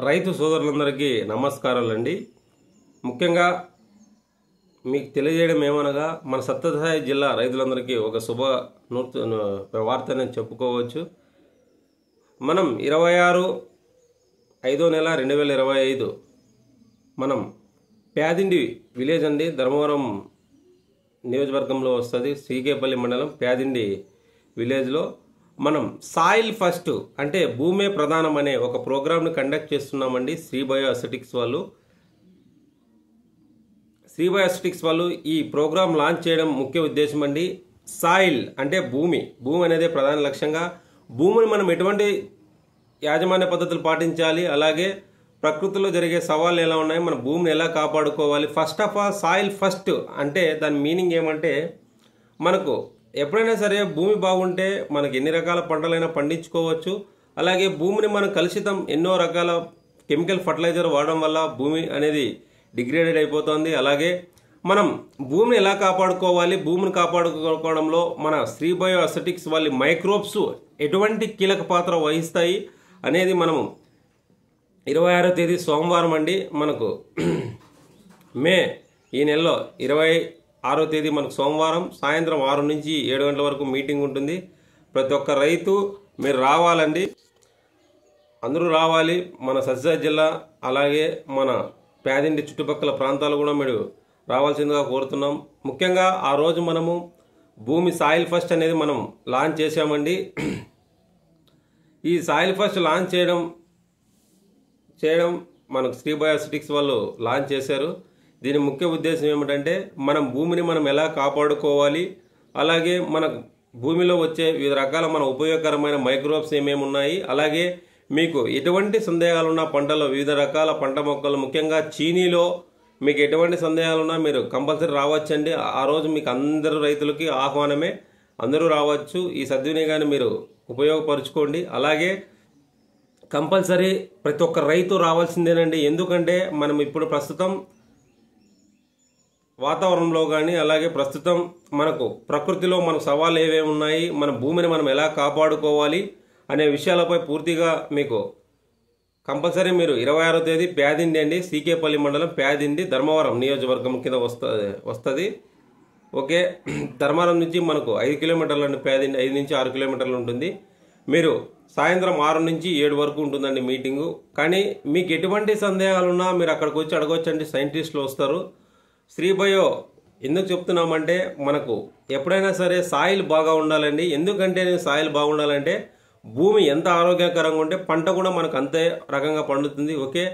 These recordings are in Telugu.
రైతు సోదరులందరికీ నమస్కారాలండి. ముఖ్యంగా మీకు తెలియజేయడం ఏమనగా మన సత్యసాయి జిల్లా రైతులందరికీ ఒక శుభ వార్త అని చెప్పుకోవచ్చు. మనం 26/5/2025 మనం ప్యాదిండి విలేజ్ అండి, ధర్మవరం నియోజకవర్గంలో వస్తుంది. సీకేపల్లి మండలం ప్యాదిండి విలేజ్లో మనం సాయిల్ ఫస్ట్ అంటే భూమే ప్రధానం అనే ఒక ప్రోగ్రామ్ని కండక్ట్ చేస్తున్నామండి. శ్రీ బయో అసెటిక్స్ వాళ్ళు ఈ ప్రోగ్రాం లాంచ్ చేయడం ముఖ్య ఉద్దేశం అండి. సాయిల్ అంటే భూమి అనేది ప్రధాన లక్ష్యంగా భూమిని మనం ఎటువంటి యాజమాన్య పద్ధతులు పాటించాలి, అలాగే ప్రకృతిలో జరిగే సవాళ్ళు ఎలా ఉన్నాయి, మన భూమిని ఎలా కాపాడుకోవాలి. First of all soil first అంటే దాని మీనింగ్ ఏమంటే, మనకు ఎప్పుడైనా సరే భూమి బాగుంటే మనకి ఎన్ని రకాల పంటలైనా పండించుకోవచ్చు. అలాగే భూమిని మనం కలుషితం ఎన్నో రకాల కెమికల్ ఫర్టిలైజర్ వాడడం వల్ల భూమి అనేది డిగ్రేడెడ్ అయిపోతుంది. అలాగే మనం భూమిని ఎలా కాపాడుకోవాలి, భూమిని కాపాడుకోవడంలో మన శ్రీ బయో అసెటిక్స్ వాళ్ళ మైక్రోబ్స్ ఎటువంటి కీలక పాత్ర వహిస్తాయి అనేది మనము 26వ తేదీ సోమవారం అండి, మనకు మే ఈ నెలలో 26వ తేదీ మనకు సోమవారం సాయంత్రం 6 నుంచి 7 గంటల వరకు మీటింగ్ ఉంటుంది. ప్రతి ఒక్క రైతు మీరు రావాలండి, అందరూ రావాలి. మన సత్యసాయి జిల్లా అలాగే మన ప్యాదిండి చుట్టుపక్కల ప్రాంతాలు కూడా మీరు రావాల్సిందిగా కోరుతున్నాం. ముఖ్యంగా ఆ రోజు మనము భూమి సాయిల్ ఫస్ట్ అనేది మనం లాంచ్ చేసామండి. ఈ సాయిల్ ఫస్ట్ లాంచ్ చేయడం మనకు శ్రీ బయో అసెటిక్స్ వాళ్ళు లాంచ్ చేశారు. దీని ముఖ్య ఉద్దేశం ఏమిటంటే, మనం భూమిని మనం ఎలా కాపాడుకోవాలి, అలాగే మన భూమిలో వచ్చే వివిధ రకాల మన ఉపయోగకరమైన మైక్రోబ్స్ ఏమేమి ఉన్నాయి, అలాగే మీకు ఎటువంటి సందేహాలున్నా పంటలో వివిధ రకాల పంట మొక్కలు ముఖ్యంగా చీనీలో మీకు ఎటువంటి సందేహాలున్నా మీరు కంపల్సరీ రావచ్చండి. ఆ రోజు మీకు అందరు రైతులకి ఆహ్వానమే, అందరూ రావచ్చు. ఈ సద్వినియోగాన్ని మీరు ఉపయోగపరుచుకోండి. అలాగే కంపల్సరీ ప్రతి ఒక్క రైతు రావాల్సిందేనండి. ఎందుకంటే మనం ఇప్పుడు ప్రస్తుతం వాతావరణంలో కానీ అలాగే ప్రస్తుతం మనకు ప్రకృతిలో మనకు సవాళ్ళు ఏవేమి ఉన్నాయి, మన భూమిని మనం ఎలా కాపాడుకోవాలి అనే విషయాలపై పూర్తిగా మీకు కంపల్సరీ మీరు 26వ తేదీ ప్యాదిండి అండి, సీకేపల్లి మండలం ప్యాదిండి ధర్మవరం నియోజకవర్గం కింద వస్తుంది. ఓకే, ధర్మవరం నుంచి మనకు 5 కిలోమీటర్లు అండి, ప్యాదిండి 5 నుంచి 6 కిలోమీటర్లు ఉంటుంది. మీరు సాయంత్రం 6 నుంచి 7 వరకు ఉంటుందండి మీటింగు. కానీ మీకు ఎటువంటి సందేహాలున్నా మీరు అక్కడికి వచ్చి అడగొచ్చండి, సైంటిస్టులు వస్తారు. శ్రీ బయో ఎందుకు చెప్తున్నామంటే, మనకు ఎప్పుడైనా సరే సాయిల్ బాగా ఉండాలండి. ఎందుకంటే సాయిల్ బాగుండాలంటే భూమి ఎంత ఆరోగ్యకరంగా ఉంటే పంట కూడా మనకు అంతే రకంగా పండుతుంది. ఓకే,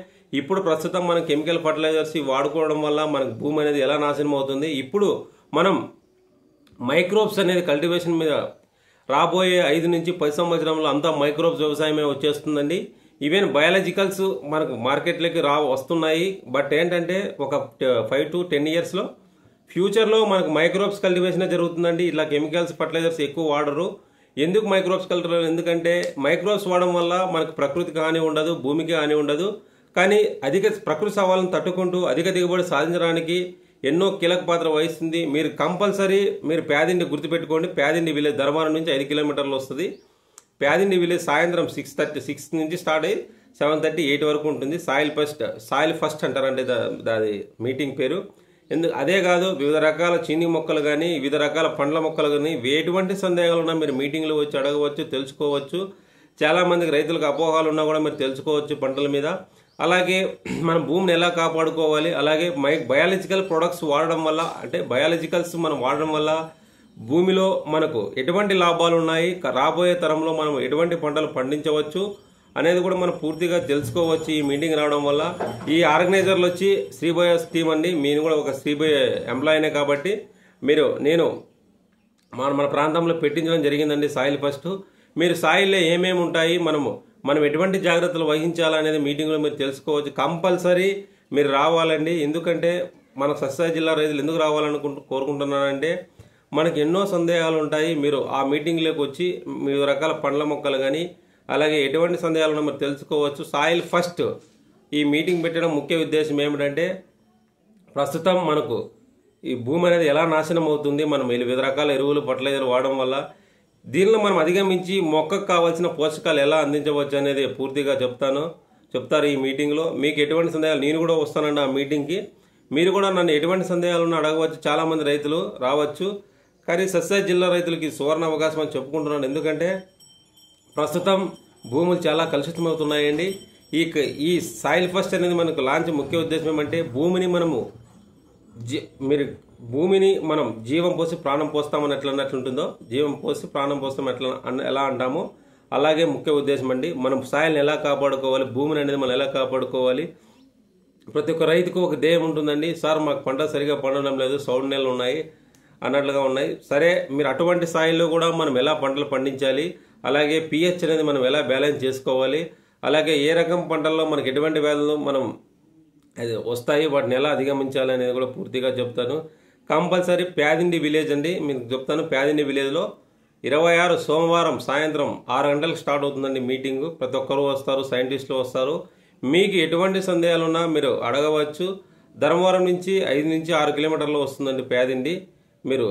ఇప్పుడు ప్రస్తుతం మనం కెమికల్ ఫర్టిలైజర్స్ వాడుకోవడం వల్ల మనకు భూమి అనేది ఎలా నాశనం అవుతుంది. ఇప్పుడు మనం మైక్రోబ్స్ అనేది కల్టివేషన్ మీద రాబోయే 5 నుంచి 10 సంవత్సరంలో అంతా మైక్రోబ్స్ వ్యవసాయమే వచ్చేస్తుందండి. ఈవెన్ బయాలజికల్స్ మనకు మార్కెట్లోకి వస్తున్నాయి. బట్ ఏంటంటే ఒక 5 to 10 ఇయర్స్లో ఫ్యూచర్లో మనకు మైక్రోబ్స్ కల్టివేషన్ జరుగుతుందండి. ఇట్లా కెమికల్స్ ఫర్టిలైజర్స్ ఎక్కువ వాడరు. ఎందుకు మైక్రోబ్స్ కల్టివేషన్? ఎందుకంటే మైక్రోబ్స్ వాడడం వల్ల మనకు ప్రకృతికి హాని ఉండదు, భూమికి హాని ఉండదు. కానీ అధిక ప్రకృతి సవాళ్ళను తట్టుకుంటూ అధిక దిగుబడి సాధించడానికి ఎన్నో కీలక పాత్ర వహిస్తుంది. మీరు కంపల్సరీ మీరు ప్యాదిండి గుర్తుపెట్టుకోండి. ప్యాదిండి విలేజ్ ధర్మవరం నుంచి 5 కిలోమీటర్లు వస్తుంది. ప్యాదిండి విలేజ్ సాయంత్రం 6 నుంచి స్టార్ట్ అయ్యి 7:30, 8 వరకు ఉంటుంది. సాయిల్ ఫస్ట్ అంటారంటే దాని మీటింగ్ పేరు. అదే కాదు, వివిధ రకాల చీనీ మొక్కలు కానీ వివిధ రకాల పండ్ల మొక్కలు కానీ ఎటువంటి సందేహాలు ఉన్నా మీరు మీటింగ్లో వచ్చి అడగవచ్చు, తెలుసుకోవచ్చు. చాలామందికి రైతులకు అపోహాలు ఉన్నా కూడా మీరు తెలుసుకోవచ్చు పంటల మీద. అలాగే మన భూమిని ఎలా కాపాడుకోవాలి, అలాగే బయాలజికల్ ప్రొడక్ట్స్ వాడడం వల్ల అంటే బయాలజికల్స్ మనం వాడడం వల్ల భూమిలో మనకు ఎటువంటి లాభాలు ఉన్నాయి, రాబోయే తరంలో మనం ఎటువంటి పంటలు పండించవచ్చు అనేది కూడా మనం పూర్తిగా తెలుసుకోవచ్చు ఈ మీటింగ్ రావడం వల్ల. ఈ ఆర్గనైజర్లు వచ్చి శ్రీ బయో టీమ్ అండి, నేను కూడా ఒక శ్రీ బయో ఎంప్లాయీనే కాబట్టి నేను మన ప్రాంతంలో పెట్టించడం జరిగిందండి సాయిల్ ఫస్ట్. మీరు సాయిల్లో ఏమేమి ఉంటాయి, మనం ఎటువంటి జాగ్రత్తలు వహించాలనేది మీటింగ్లో మీరు తెలుసుకోవచ్చు. కంపల్సరీ మీరు రావాలండి. ఎందుకంటే మన సత్యసాయి జిల్లా రైతులు ఎందుకు కోరుకుంటున్నానంటే, మనకు ఎన్నో సందేహాలు ఉంటాయి. మీరు ఆ మీటింగ్లోకి వచ్చి వివిధ రకాల పండ్ల మొక్కలు కానీ అలాగే ఎటువంటి సందేహాలను మీరు తెలుసుకోవచ్చు. సాయిల్ ఫస్ట్ ఈ మీటింగ్ పెట్టడం ముఖ్య ఉద్దేశం ఏమిటంటే, ప్రస్తుతం మనకు ఈ భూమి అనేది ఎలా నాశనం అవుతుంది, మనం వివిధ రకాల ఎరువులు ఫర్టిలైజర్ వాడడం వల్ల దీనిలో మనం అధిగమించి మొక్కకు కావాల్సిన పోషకాలు ఎలా అందించవచ్చు అనేది పూర్తిగా చెప్తారు ఈ మీటింగ్లో. మీకు ఎటువంటి సందేహాలు, నేను కూడా వస్తానండి ఆ మీటింగ్కి. మీరు కూడా నన్ను ఎటువంటి సందేహాలను అడగవచ్చు. చాలామంది రైతులు రావచ్చు, కానీ సత్యసాయి జిల్లా రైతులకి సువర్ణ అవకాశం అని చెప్పుకుంటున్నాను. ఎందుకంటే ప్రస్తుతం భూములు చాలా కలుషితమవుతున్నాయండి. ఈ సాయిల్ ఫస్ట్ అనేది మనకు లాంచ్ ముఖ్య ఉద్దేశం ఏమంటే భూమిని మనం జీవం పోసి ప్రాణం పోస్తామని ఎట్లన్నట్లుంటుందో, జీవం పోసి ప్రాణం పోస్తాం ఎలా అంటామో అలాగే ముఖ్య ఉద్దేశం అండి. మనం సాయిల్ని ఎలా కాపాడుకోవాలి, భూమిని అనేది మనం ఎలా కాపాడుకోవాలి. ప్రతి ఒక్క రైతుకు ఒక ధ్యేయం ఉంటుందండి. సార్ మాకు పంట సరిగా పండడం లేదు, సౌడు నేలలు ఉన్నాయి అన్నట్లుగా ఉన్నాయి. సరే, మీరు అటువంటి స్థాయిలో కూడా మనం ఎలా పంటలు పండించాలి, అలాగే పిహెచ్ అనేది మనం ఎలా బ్యాలెన్స్ చేసుకోవాలి, అలాగే ఏ రకం పంటల్లో మనకి ఎటువంటి వ్యాధులు అది వస్తాయి, వాటిని ఎలా అధిగమించాలి అనేది కూడా పూర్తిగా చెప్తాను. కంపల్సరీ ప్యాదిండి విలేజ్ అండి, మీకు చెప్తాను. ప్యాదిండి విలేజ్లో 26 సోమవారం సాయంత్రం 6 గంటలకు స్టార్ట్ అవుతుందండి మీటింగు. ప్రతి ఒక్కరు వస్తారు, సైంటిస్టులు వస్తారు. మీకు ఎటువంటి సందేహాలు ఉన్నా మీరు అడగవచ్చు. ధర్మవరం నుంచి 5 నుంచి 6 కిలోమీటర్లు వస్తుందండి ప్యాదిండి. మీరు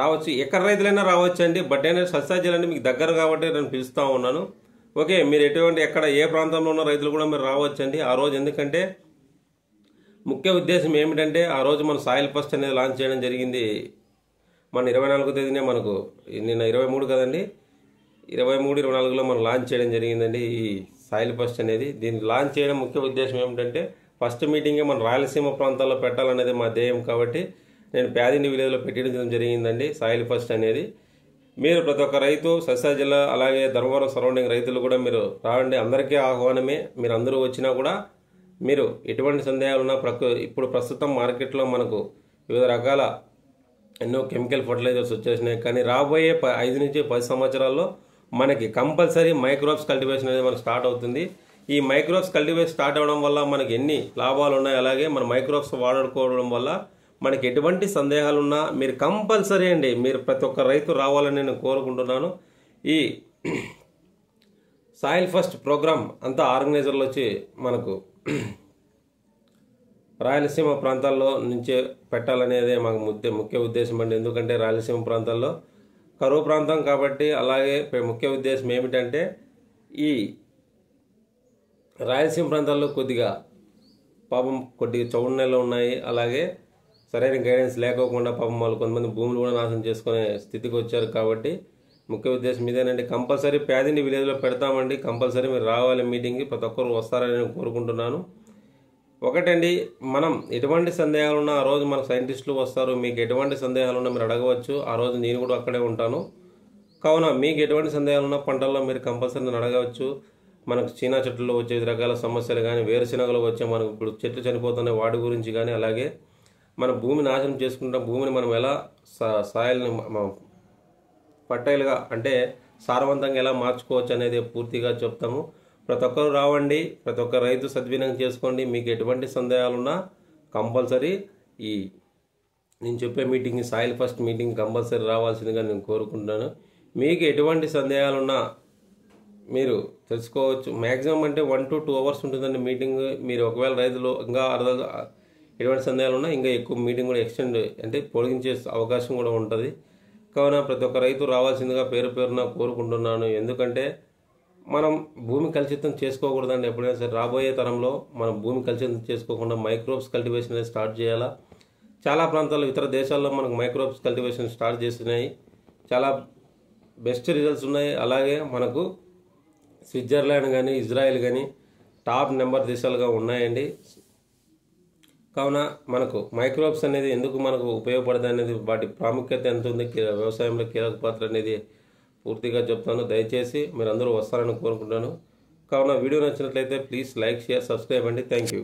రావచ్చు, ఎక్కడ రైతులైనా రావచ్చు అండి. బట్ ఏంటంటే సత్యసాయి జిల్లా మీకు దగ్గర కాబట్టి నేను పిలుస్తూ ఉన్నాను. ఓకే, మీరు ఎక్కడ ఏ ప్రాంతంలో ఉన్న రైతులు కూడా మీరు రావచ్చు అండి ఆ రోజు. ఎందుకంటే ముఖ్య ఉద్దేశం ఏమిటంటే ఆ రోజు మన సాయిల్ ఫస్ట్ అనేది లాంచ్ చేయడం జరిగింది. మన 24వ తేదీనే, మనకు నిన్న 23 కదండి, 23, 24లో మనం లాంచ్ చేయడం జరిగిందండి ఈ సాయిల్ ఫస్ట్ అనేది. దీన్ని లాంచ్ చేయడం ముఖ్య ఉద్దేశం ఏమిటంటే ఫస్ట్ మీటింగే మన రాయలసీమ ప్రాంతాల్లో పెట్టాలనేది మా ధ్యేయం. కాబట్టి నేను ప్యాదిండి విలేజ్లో పెట్టడం జరిగిందండి సాయిల్ ఫస్ట్ అనేది. మీరు ప్రతి ఒక్క రైతు సత్యసాయి జిల్లా అలాగే ధర్మవరం సరౌండింగ్ రైతులు కూడా మీరు రావండి. అందరికీ ఆహ్వానమే. మీరు అందరూ వచ్చినా కూడా మీరు ఎటువంటి సందేహాలున్నా ఇప్పుడు ప్రస్తుతం మార్కెట్లో మనకు వివిధ రకాల ఎన్నో కెమికల్ ఫర్టిలైజర్స్ వచ్చేసినాయి. కానీ రాబోయే 5 నుంచి 10 సంవత్సరాల్లో మనకి కంపల్సరీ మైక్రోబ్స్ కల్టివేషన్ అనేది మనకు స్టార్ట్ అవుతుంది. ఈ మైక్రోబ్స్ కల్టివేషన్ స్టార్ట్ అవ్వడం వల్ల మనకి ఎన్ని లాభాలు ఉన్నాయి, అలాగే మన మైక్రోబ్స్ వాడుకోవడం వల్ల మనకి ఎటువంటి సందేహాలున్నా మీరు కంపల్సరీ అండి, మీరు ప్రతి ఒక్క రైతు రావాలని నేను కోరుకుంటున్నాను. ఈ సాయిల్ ఫస్ట్ ప్రోగ్రామ్ అంతా ఆర్గనైజర్లు వచ్చి మనకు రాయలసీమ ప్రాంతాల్లో నుంచే పెట్టాలనేదే మాకు ముఖ్య ఉద్దేశం అండి. ఎందుకంటే రాయలసీమ ప్రాంతాల్లో కరువు ప్రాంతం కాబట్టి. అలాగే ముఖ్య ఉద్దేశం ఏమిటంటే ఈ రాయలసీమ ప్రాంతాల్లో కొద్దిగా చౌడు నేలలు ఉన్నాయి, అలాగే సరైన గైడెన్స్ లేకోకుండా వాళ్ళు కొంతమంది భూములు కూడా నాశనం చేసుకునే స్థితికి వచ్చారు. కాబట్టి ముఖ్య ఉద్దేశం ఇదేనండి. కంపల్సరీ ప్యాదిండి విలేజ్లో పెడతామండి. కంపల్సరీ మీరు రావాలి మీటింగ్కి, ప్రతి ఒక్కరు వస్తారని నేను కోరుకుంటున్నాను. ఒకటండి, మనం ఎటువంటి సందేహాలున్నా ఆ రోజు మన సైంటిస్టులు వస్తారు. మీకు ఎటువంటి సందేహాలున్నా మీరు అడగవచ్చు. ఆ రోజు నేను కూడా అక్కడే ఉంటాను. కావున మీకు ఎటువంటి సందేహాలున్నా పంటల్లో మీరు కంపల్సరీ నన్ను అడగవచ్చు. మనకు చీనా చెట్లలో వచ్చే రకాల సమస్యలు కానీ, వేరుశెనగలు వచ్చే మనకు ఇప్పుడు చెట్లు చనిపోతున్న వాటి గురించి కానీ, అలాగే మన భూమి నాశనం చేసుకుంటాం, భూమిని మనం ఎలా సాయిల్ని ఫర్టైల్గా అంటే సారవంతంగా ఎలా మార్చుకోవచ్చు అనేది పూర్తిగా చెప్తాము. ప్రతి ఒక్కరు రావండి, ప్రతి ఒక్క రైతు సద్వినియోగం చేసుకోండి. మీకు ఎటువంటి సందేహాలున్నా కంపల్సరీ నేను చెప్పే meeting soil first meeting compulsory రావాల్సిందిగా నేను కోరుకుంటున్నాను. మీకు ఎటువంటి సందేహాలున్నా మీరు తెలుసుకోవచ్చు. మ్యాక్సిమం అంటే 1 to 2 అవర్స్ ఉంటుందండి మీటింగ్. మీరు ఒకవేళ రైతులు ఇంకా ఎటువంటి సందేహాలు ఉన్నా ఇంకా ఎక్కువ మీటింగ్ కూడా ఎక్స్టెండ్ అంటే పొడిగించే అవకాశం కూడా ఉంటుంది. కావున ప్రతి ఒక్క రైతు రావాల్సిందిగా పేరున కోరుకుంటున్నాను. ఎందుకంటే మనం భూమి కలుషితం చేసుకోకూడదండి. ఎప్పుడైనా సరే రాబోయే తరంలో మనం భూమి కలుషితం చేసుకోకుండా మైక్రోబ్స్ కల్టివేషన్ అనేది స్టార్ట్ చేయాలా. చాలా ప్రాంతాల్లో ఇతర దేశాల్లో మనకు మైక్రోబ్స్ కల్టివేషన్ స్టార్ట్ చేస్తున్నాయి, చాలా బెస్ట్ రిజల్ట్స్ ఉన్నాయి. అలాగే మనకు స్విట్జర్లాండ్ కానీ, ఇజ్రాయెల్ కానీ టాప్ నెంబర్ దేశాలుగా ఉన్నాయండి. కావున మనకు మైక్రోబ్స్ అనేది ఎందుకు మనకు ఉపయోగపడుతుంది అనేది, వాటి ప్రాముఖ్యత ఎంత ఉంది, వ్యవసాయంలో కీలక పాత్ర అనేది పూర్తిగా చెప్తాను. దయచేసి మీరు అందరూ వస్తారని కోరుకుంటున్నాను. కావున వీడియో నచ్చినట్లయితే ప్లీజ్ లైక్, షేర్, సబ్స్క్రైబ్ అండి. Thank you.